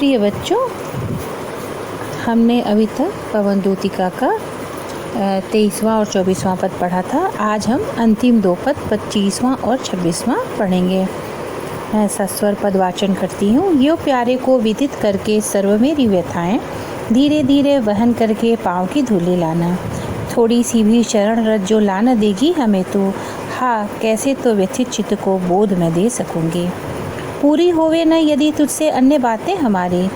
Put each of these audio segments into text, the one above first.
प्रिय बच्चों, हमने अभी तक पवन दूतिका का 23वां और 24वां पद पढ़ा था। आज हम अंतिम दो पद 25वां और 26वां पढ़ेंगे। मैं सस्वर पद वाचन करती हूँ। यो प्यारे को विदित करके सर्व मेरी व्यथाएं, धीरे धीरे वहन करके पाँव की धूली लाना। थोड़ी सी भी चरण रज जो ला न देगी हमें तो, हाँ कैसे तो व्यथित चित्त को बोध मैं दे सकूँगी। पूरी होवे न यदि तुझसे अन्य बातें हमारी,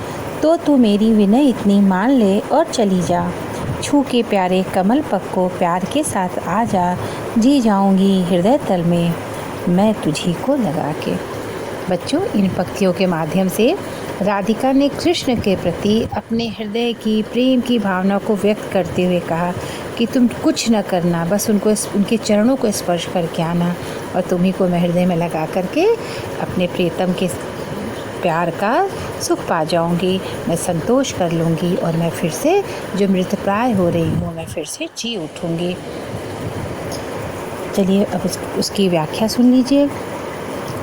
तो तू मेरी विनय इतनी मान ले और चली जा। छू के प्यारे कमल पग को प्यार के साथ आ जा, जी जाऊंगी हृदय तल में मैं तुझी को लगा के। बच्चों, इन पंक्तियों के माध्यम से राधिका ने कृष्ण के प्रति अपने हृदय की प्रेम की भावना को व्यक्त करते हुए कहा कि तुम कुछ न करना, बस उनके चरणों को स्पर्श करके आना और तुम्ही को मैं हृदय में लगा करके अपने प्रियतम के प्यार का सुख पा जाऊंगी, मैं संतोष कर लूँगी और मैं फिर से जो मृतप्राय हो रही हूँ मैं फिर से जी उठूँगी। चलिए अब उसकी व्याख्या सुन लीजिए।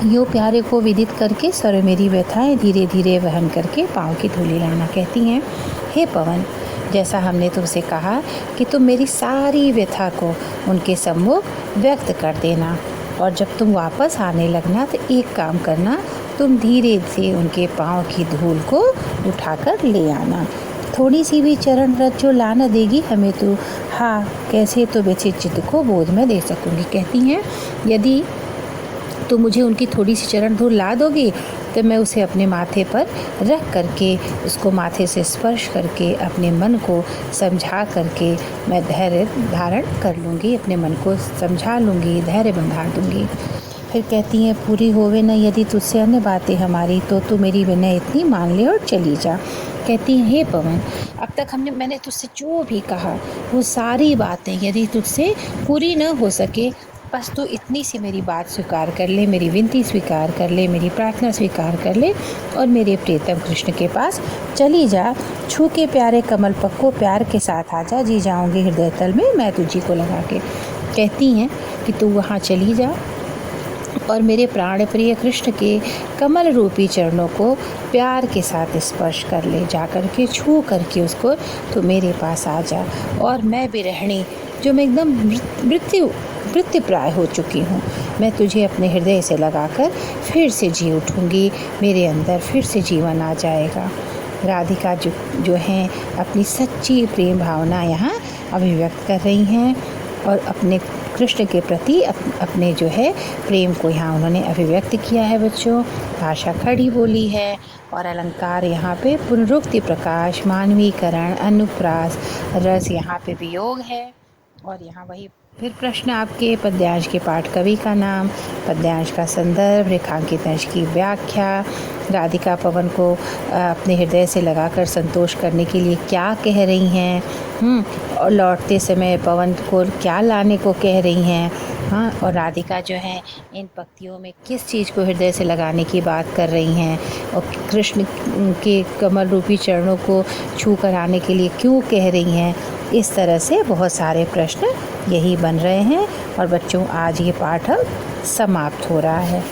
यो प्यारे को विदित करके सर्व मेरी व्यथाएं, धीरे धीरे वहन करके पाँव की धूली लाना। कहती हैं, हे पवन, जैसा हमने तुमसे कहा कि तुम मेरी सारी व्यथा को उनके सम्मुख व्यक्त कर देना, और जब तुम वापस आने लगना तो एक काम करना, तुम धीरे से उनके पाँव की धूल को उठाकर ले आना। थोड़ी सी भी चरण रज जो ला न देगी हमें तो, हाँ कैसे तो व्यथित चित्त को बोध में दे सकूँगी। कहती हैं, यदि तो मुझे उनकी थोड़ी सी चरण धूल ला दोगी तो मैं उसे अपने माथे पर रख करके उसको माथे से स्पर्श करके अपने मन को समझा करके मैं धैर्य धारण कर लूँगी, अपने मन को समझा लूँगी, धैर्य बंधा दूँगी। फिर कहती हैं, पूरी होवे न यदि तुझसे अन्य बातें हमारी, तो तू मेरी विनय इतनी मान ले और चली जा। कहती हैं, हे पवन, अब तक मैंने तुझसे जो भी कहा वो सारी बातें यदि तुझसे पूरी न हो सके, बस तू इतनी सी मेरी बात स्वीकार कर ले, मेरी विनती स्वीकार कर ले, मेरी प्रार्थना स्वीकार कर ले और मेरे प्रियतम कृष्ण के पास चली जा। छू के प्यारे कमल पग को प्यार के साथ आ जा, जी जाऊंगी हृदय तल में मैं तुझी को लगा के। कहती हैं कि तू वहाँ चली जा और मेरे प्राण प्रिय कृष्ण के कमल रूपी चरणों को प्यार के साथ स्पर्श कर ले, जा कर के छू करके उसको तो मेरे पास आ जा। और मैं विरहिणी, जो मैं एकदम मृत्युप्राय हो चुकी हूँ, मैं तुझे अपने हृदय से लगाकर फिर से जी उठूँगी, मेरे अंदर फिर से जीवन आ जाएगा। राधिका जो हैं अपनी सच्ची प्रेम भावना यहाँ अभिव्यक्त कर रही हैं और अपने कृष्ण के प्रति अपने जो है प्रेम को यहाँ उन्होंने अभिव्यक्त किया है। बच्चों, भाषा खड़ी बोली है और अलंकार यहाँ पे पुनरुक्ति, प्रकाश, मानवीकरण, अनुप्रास, रस यहाँ पे वियोग है। और यहाँ वही फिर प्रश्न आपके, पद्यांश के पाठ कवि का नाम, पद्यांश का संदर्भ, रेखांकित अंश की व्याख्या, राधिका पवन को अपने हृदय से लगाकर संतोष करने के लिए क्या कह रही हैं, और लौटते समय पवन को क्या लाने को कह रही हैं, हाँ, और राधिका जो है इन पंक्तियों में किस चीज़ को हृदय से लगाने की बात कर रही हैं और कृष्ण के कमल रूपी चरणों को छू कर आने के लिए क्यों कह रही हैं। इस तरह से बहुत सारे प्रश्न यही बन रहे हैं और बच्चों आज ये पाठ अब समाप्त हो रहा है।